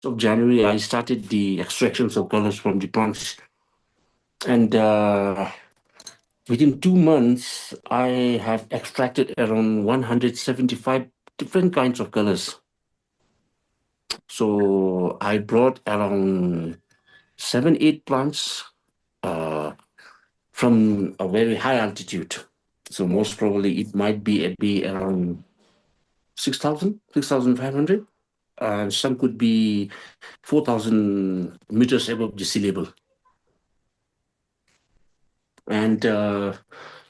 of January, I started the extractions of colors from the plants. And within 2 months, I have extracted around 175 different kinds of colors. So I brought around 7, 8 plants uh, from a very high altitude. So most probably it might be around 6,000, 6,500. And some could be 4,000 meters above the sea level. And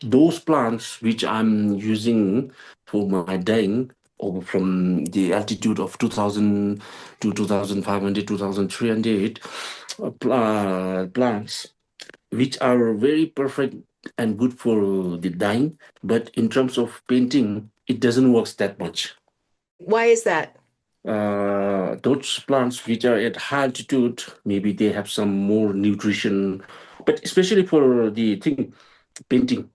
those plants which I'm using for my dyeing over from the altitude of 2,000 to 2,500, 2,300 plants, which are very perfect and good for the dyeing. But in terms of painting, it doesn't work that much. Why is that? Those plants which are at high altitude, maybe they have some more nutrition, but especially for the thing painting,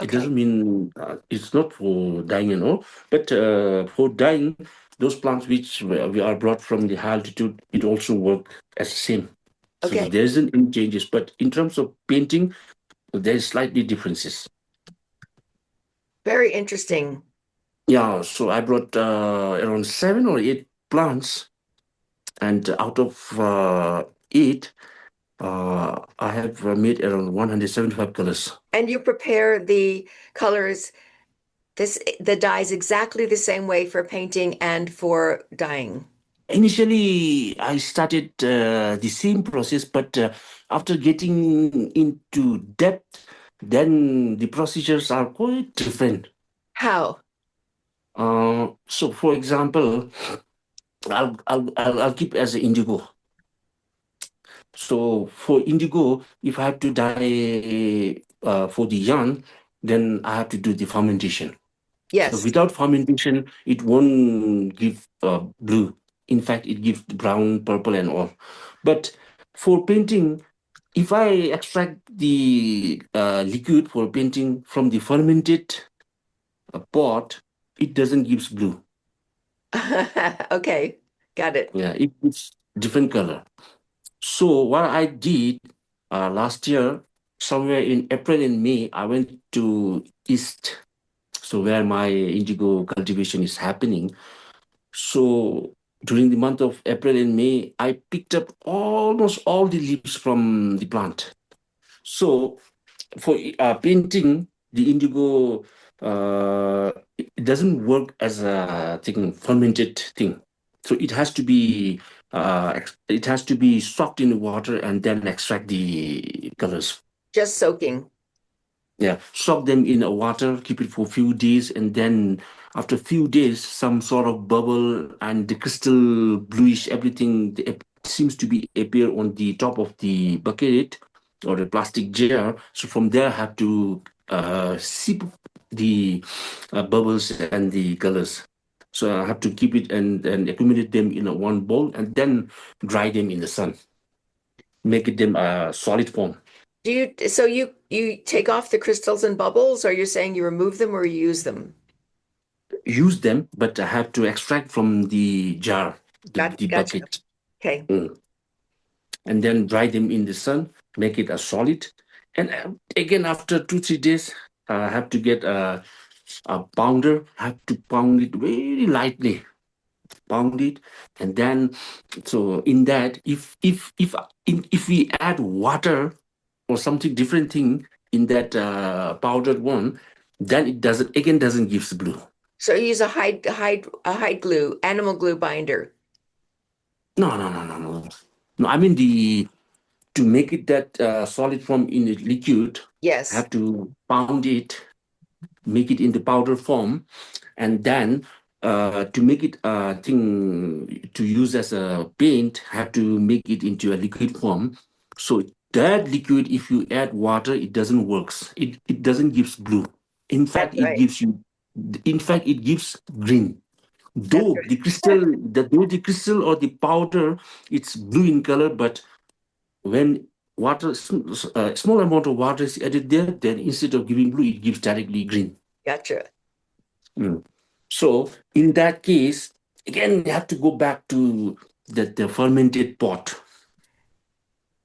it Okay. doesn't mean it's not for dyeing and all, but for dyeing, those plants which we are brought from the high altitude, it also work as the same. So Okay. there isn't any changes, but in terms of painting, there's slightly differences. Very interesting. Yeah, so I brought around 7 or 8 plants, and out of 8, I have made around 175 colors. And you prepare the colors, the dyes exactly the same way for painting and for dyeing. Initially, I started the same process, but after getting into depth, then the procedures are quite different. How? So, for example, I'll keep as an indigo. So for indigo, if I have to dye for the yarn, then I have to do the fermentation. So Yes. without fermentation, it won't give blue. In fact, it gives brown, purple, and all. But for painting, if I extract the liquid for painting from the fermented pot, it doesn't gives blue. Okay. Got it. Yeah, it gives different color. So what I did last year, somewhere in April and May, I went to East, so where my indigo cultivation is happening. So during the month of April and May, I picked up almost all the leaves from the plant. So for painting, the indigo it doesn't work as a thing, fermented thing. So it has to be soaked in water and then extract the colors. Just soaking. Yeah, soak them in a water, keep it for a few days, and then after a few days, some sort of bubble and the crystal bluish everything seems to be appear on the top of the bucket or the plastic jar. So from there, I have to sip the bubbles and the colors. So I have to keep it and accumulate them in a one bowl and then dry them in the sun, make it them a solid form. So you take off the crystals and bubbles, or you're saying you remove them or you use them? Use them, but I have to extract from the jar, the Gotcha. bucket, Okay. and then dry them in the sun, make it a solid. And again, after 2, 3 days, I have to get a pounder, have to pound it very lightly, pound it, and then so in that, if we add water or something different thing in that powdered one, then it doesn't give blue. So you use a hide glue, animal glue binder. No, no, no, no, no. No, I mean to make it that solid form in a liquid, I Yes. have to pound it, make it in the powder form, and then to make it a thing to use as a paint, I have to make it into a liquid form. So that liquid, if you add water, it doesn't works. It doesn't gives blue. In fact, That's it right. gives you. In fact, it gives green. That's Though the crystal or the powder, it's blue in color, but when small amount of water is added there, then instead of giving blue, it gives directly green. Gotcha. Mm. So in that case, again, you have to go back to that the fermented pot.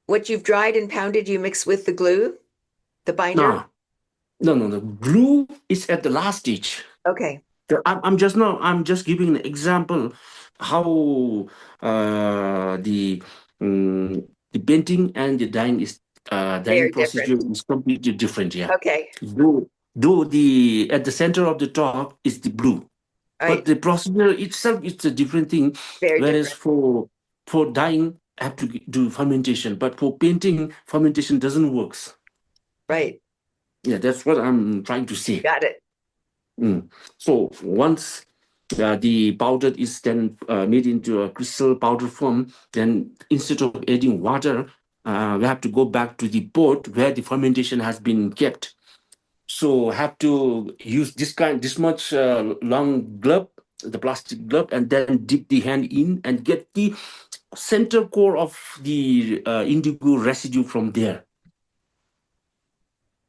What you've dried and pounded, you mix with the glue, the binder? No, no. The glue is at the last stage. Okay, I'm just giving an example how the painting and the dyeing very different. procedure is completely different. Yeah, Okay, though the at the center of the top is the blue, but right, the procedure itself is a different thing. very Whereas different. for dyeing, I have to do fermentation, but for painting, fermentation doesn't works. Right, Yeah, that's what I'm trying to say. got it. So once the powder is then made into a crystal powder form, then instead of adding water, we have to go back to the pot where the fermentation has been kept. So have to use this much long glove, the plastic glove, and then dip the hand in and get the center core of the indigo residue from there.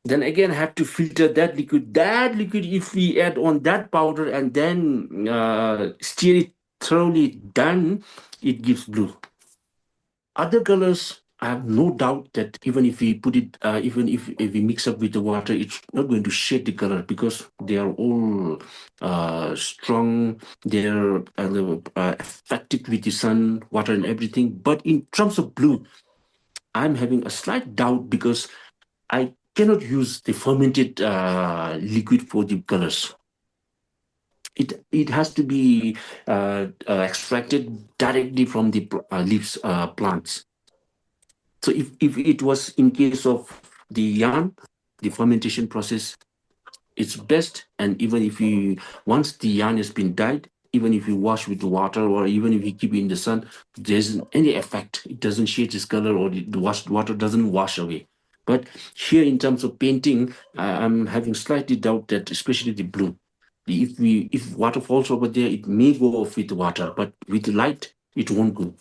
Then again have to filter that liquid. That liquid, if we add on that powder and then stir it thoroughly done, it gives blue. Other colors, I have no doubt that even if we put it, even if we mix up with the water, it's not going to shade the color because they are all strong. They're effective with the sun, water, and everything. But in terms of blue, I'm having a slight doubt because I cannot use the fermented liquid for the colors. It has to be extracted directly from the leaves plants. So if it was in case of the yarn, the fermentation process, it's best. And even if you once the yarn has been dyed, even if you wash with water or even if you keep it in the sun, there isn't any effect. It doesn't shade its color or the water doesn't wash away. But here in terms of painting, I'm having slightly doubt that especially the blue. If water falls over there, it may go off with water, but with light, it won't go.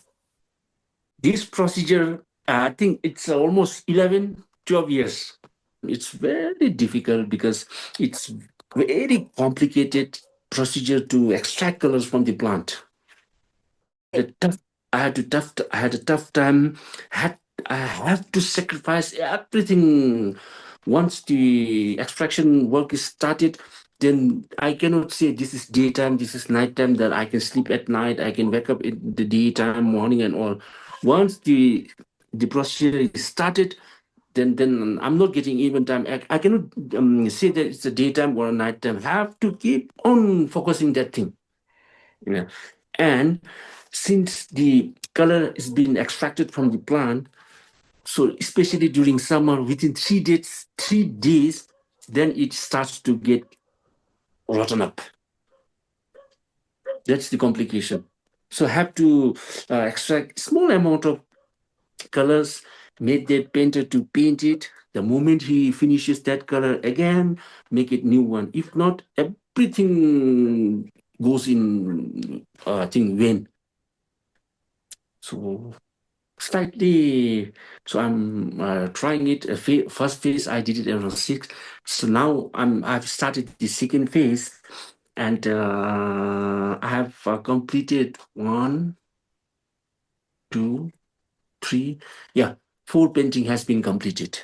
This procedure, I think it's almost 11, 12 years. It's very difficult because it's very complicated procedure to extract colors from the plant. The tough, I had a tough time. I have to sacrifice everything. Once the extraction work is started, then I cannot say this is daytime, this is nighttime, that I can sleep at night, I can wake up in the daytime, morning, and all. Once the procedure is started, then I'm not getting even time. I cannot say that it's a daytime or a nighttime. I have to keep on focusing that thing. Yeah. And since the color is being extracted from the plant, so especially during summer, within 3 days, then it starts to get rotten up. That's the complication. So I have to extract small amount of colors, make the painter to paint it. The moment he finishes that color again, make it new one. If not, everything goes in I think vain. So slightly. So I'm trying it. First phase I did it around 6. So now I've started the second phase, and I have completed 1, 2, 3. Yeah, 4 painting has been completed.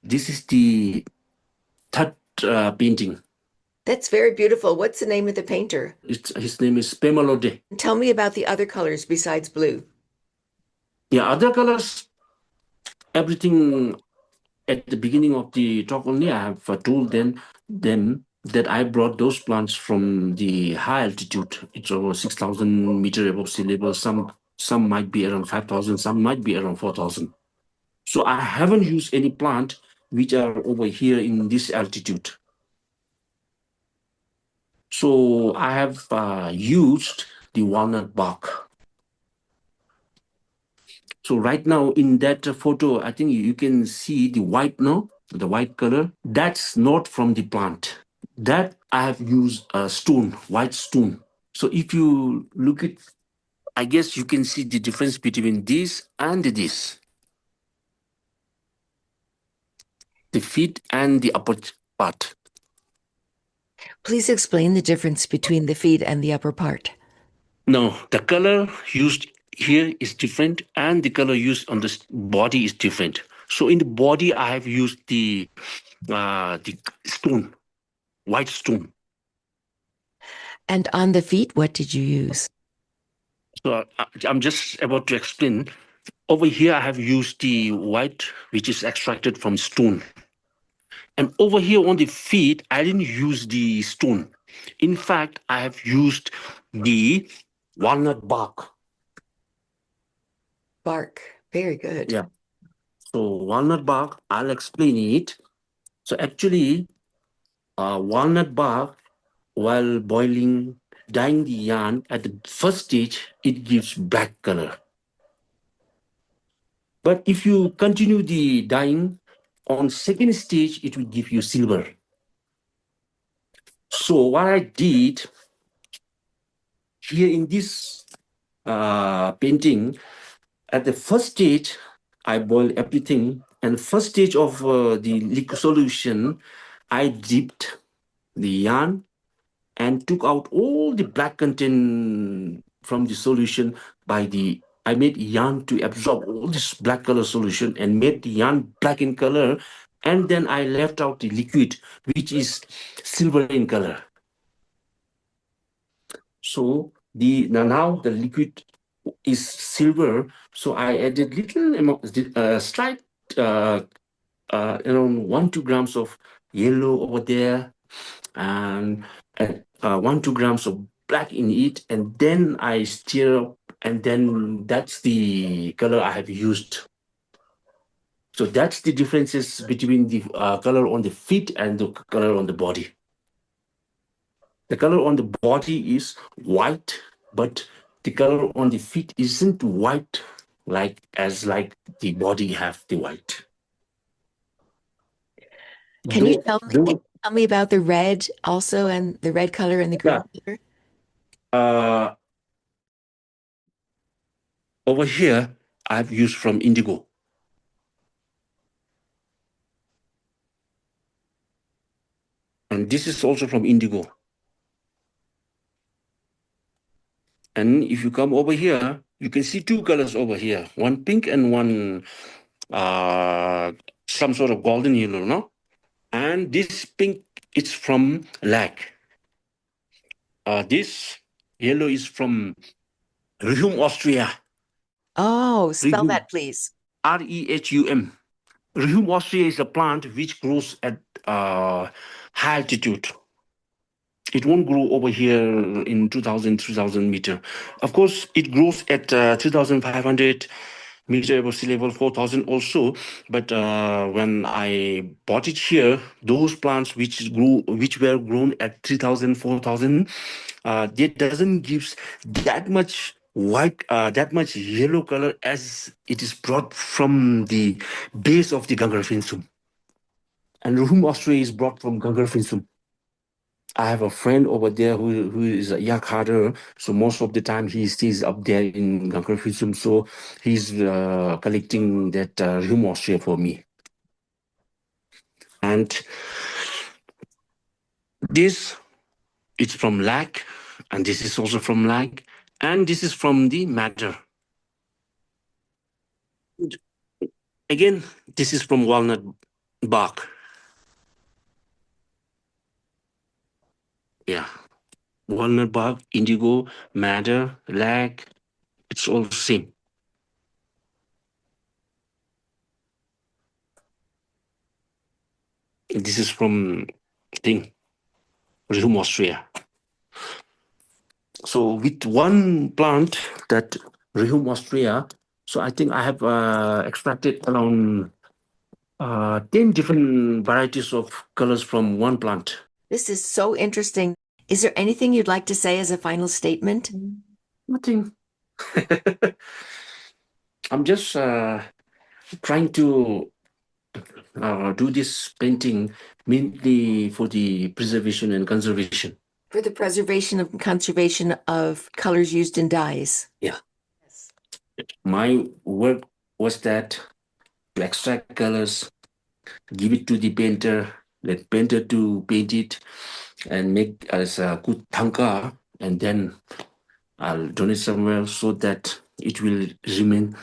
This is the third painting. That's very beautiful. What's the name of the painter? His name is Pemalode. Tell me about the other colors besides blue. Yeah, other colors, everything at the beginning of the talk only, I have told them that I brought those plants from the high altitude. It's over 6,000 meter above sea level. Some might be around 5,000, some might be around 4,000. So I haven't used any plant which are over here in this altitude. So I have used the walnut bark. So right now in that photo, I think you can see the white, no? The white color. That's not from the plant. That I have used a stone, white stone. So if you look at, I guess you can see the difference between this and this. The feet and the upper part. Please explain the difference between the feet and the upper part. No, the color used here is different, and the color used on the body is different. So in the body, I have used the stone, white stone. And on the feet, what did you use? So I'm just about to explain. Over here, I have used the white, which is extracted from stone. And over here on the feet, I didn't use the stone. In fact, I have used the walnut bark. Bark. Very good. Yeah. So walnut bark, I'll explain it. So actually, walnut bark, while boiling, dyeing the yarn at the first stage, it gives black color. But if you continue the dyeing on second stage, it will give you silver. So what I did here in this painting, at the first stage, I boiled everything. And first stage of the liquid solution, I dipped the yarn and took out all the black content from the solution I made yarn to absorb all this black color solution and made the yarn black in color. And then I left out the liquid, which is silver in color. So now the liquid is silver. So I added little amount, slight, around 1-2 grams of yellow over there, and 1-2 grams of black in it, and then I stir up, and then that's the color I have used. So that's the differences between the color on the feet and the color on the body. The color on the body is white, but the color on the feet isn't white like the body have the white. Can you Though, tell me about the red also and the red color and the green yeah, color? uh, over here I've used from indigo. And this is also from indigo. And if you come over here, you can see two colors over here, one pink and one some sort of golden yellow, no? And this pink is from lac. This yellow is from Rehum, Austria. Oh, spell Rehum, that, please. Rehum. Rehum, Austria is a plant which grows at high altitude. It won't grow over here in 2,000 meter. Of course, it grows at 2,500 meter above sea level, 4,000 also. But when I bought it here, those plants which were grown at 3,000, 4,000, it doesn't give that much white, that much yellow color as it is brought from the base of the Gangar Finsum. And Ruhum Austria is brought from Gangar Finsum. I have a friend over there who is a yak herder. So most of the time he stays up there in Gangarfisum. So he's collecting that Rhum Austria for me. And this it's from lac, and this is also from lac, and this is from the madder. Again, this is from walnut bark. Yeah, walnut bark, indigo, madder, lac. It's all the same. This is from Rhum Austria. So with one plant, that Rehum Austria, so I think I have extracted around 10 different varieties of colors from one plant. This is so interesting. Is there anything you'd like to say as a final statement? Nothing. I'm just trying to do this painting mainly for the preservation and conservation. For the preservation and conservation of colors used in dyes. Yeah. Yes. My work was that to extract colors, give it to the painter, let painter to paint it and make as a good Thangka, and then I'll donate somewhere so that it will remain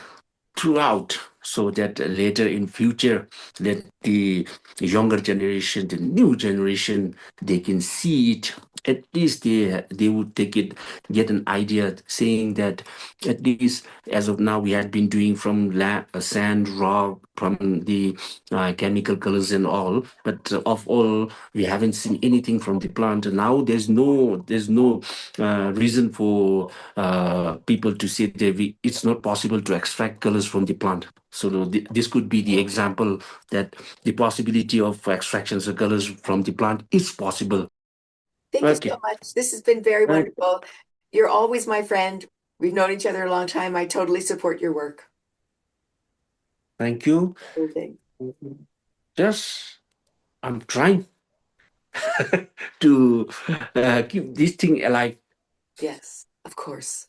throughout, so that later in future, let the younger generation, the new generation, they can see it. At least they would take it, get an idea, saying that at least as of now we had been doing from sand, rock, from the chemical colors and all, but of all we haven't seen anything from the plant. Now there's no reason for people to say that it's not possible to extract colors from the plant. So this could be the example that the possibility of extractions of colors from the plant is possible. Thank you so Okay. much. This has been very Right. wonderful. You're always my friend. We've known each other a long time. I totally support your work. Thank you. Amazing. Just I'm trying to keep this thing alive. Yes, of course.